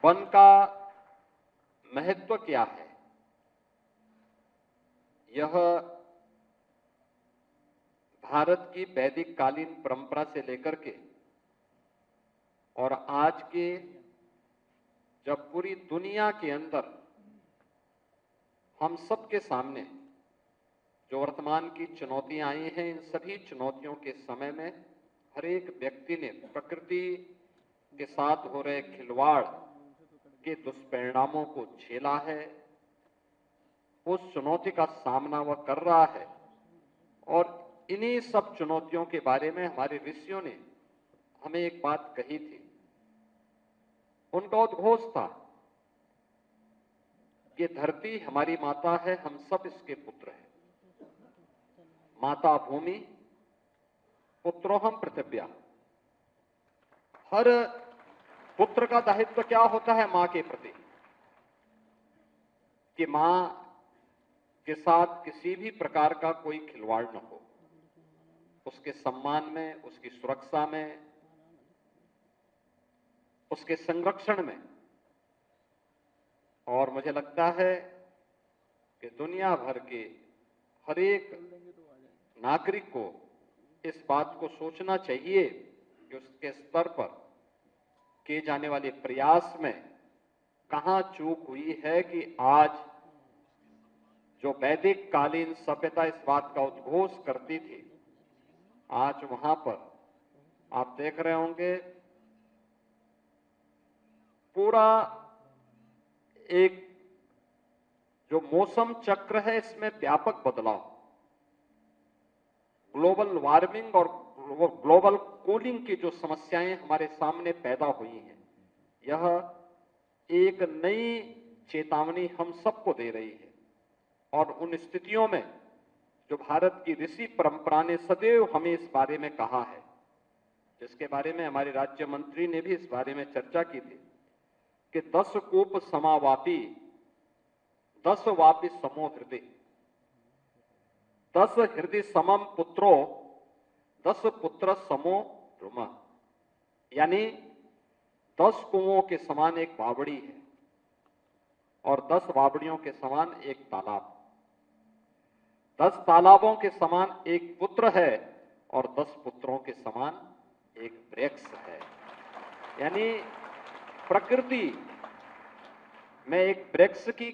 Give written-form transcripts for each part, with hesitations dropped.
One का महत्व क्या है, यह भारत की वैदिक कालीन परंपरा से लेकर के और आज के जब पूरी दुनिया के अंदर हम सबके सामने जो वर्तमान की चुनौतियां आई हैं, इन सभी चुनौतियों के समय में हर एक व्यक्ति ने प्रकृति के साथ हो रहे खिलवाड़ के दुष्परिणामों को झेला है। उस चुनौती का सामना वह कर रहा है और इन्हीं सब चुनौतियों के बारे में हमारे ऋषियों ने हमें एक बात कही थी। उनका उद्घोष था कि धरती हमारी माता है, हम सब इसके पुत्र हैं। माता भूमि पुत्रोहम पृथिव्या। हर पुत्र का दायित्व क्या होता है मां के प्रति, कि मां के साथ किसी भी प्रकार का कोई खिलवाड़ न हो, उसके सम्मान में, उसकी सुरक्षा में, उसके संरक्षण में। और मुझे लगता है कि दुनिया भर के हर एक नागरिक को इस बात को सोचना चाहिए कि उसके स्तर पर किए जाने वाले प्रयास में कहां चूक हुई है कि आज जो वैदिक कालीन सभ्यता इस बात का उद्घोष करती थी, आज वहां पर आप देख रहे होंगे पूरा एक जो मौसम चक्र है इसमें व्यापक बदलाव, ग्लोबल वार्मिंग और ग्लोबल कूलिंग की जो समस्याएं हमारे सामने पैदा हुई हैं, यह एक नई चेतावनी हम सबको दे रही है। और उन स्थितियों में जो भारत की ऋषि परंपरा ने सदैव हमें इस बारे में कहा है, जिसके बारे में हमारे राज्य मंत्री ने भी इस बारे में चर्चा की थी कि 10 कूप समावापी 10 वापी समो हृदय, 10 हृदय समम पुत्रो 10 पुत्र समो रुमा। यानी 10 कुओं के समान एक बावड़ी है और 10 बावड़ियों के समान एक तालाब, 10 तालाबों के समान एक पुत्र है और 10 पुत्रों के समान एक वृक्ष है। यानी प्रकृति में एक वृक्ष की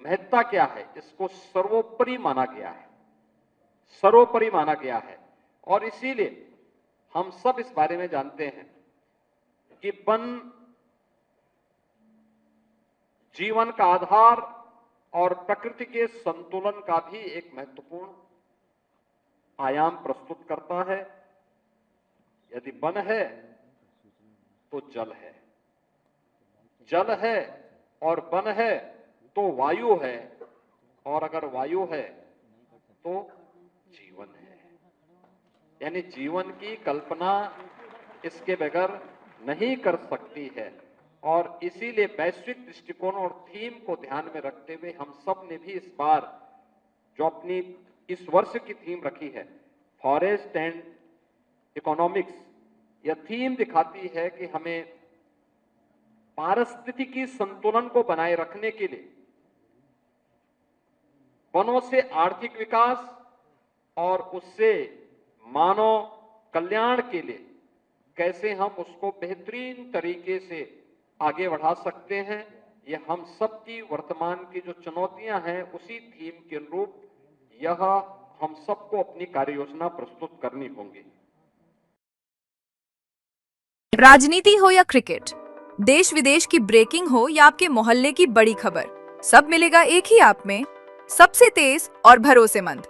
महत्ता क्या है, इसको सर्वोपरि माना गया है, सर्वोपरि माना गया है। और इसीलिए हम सब इस बारे में जानते हैं कि वन जीवन का आधार और प्रकृति के संतुलन का भी एक महत्वपूर्ण आयाम प्रस्तुत करता है। यदि वन है तो जल है, जल है और वन है तो वायु है, और अगर वायु है तो जीवन है। यानी जीवन की कल्पना इसके बगैर नहीं कर सकती है। और इसीलिए वैश्विक दृष्टिकोण और थीम को ध्यान में रखते हुए हम सब ने भी इस बार जो अपनी इस वर्ष की थीम रखी है, फॉरेस्ट एंड इकोनॉमिक्स, यह थीम दिखाती है कि हमें पारिस्थितिकी संतुलन को बनाए रखने के लिए वनों से आर्थिक विकास और उससे मानव कल्याण के लिए कैसे हम उसको बेहतरीन तरीके से आगे बढ़ा सकते हैं, यह हम सब की वर्तमान की जो चुनौतियां हैं उसी थीम के अनुरूप यह हम सबको अपनी कार्य योजना प्रस्तुत करनी होगी। राजनीति हो या क्रिकेट, देश विदेश की ब्रेकिंग हो या आपके मोहल्ले की बड़ी खबर, सब मिलेगा एक ही ऐप में, सबसे तेज और भरोसेमंद।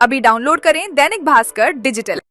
अभी डाउनलोड करें दैनिक भास्कर डिजिटल।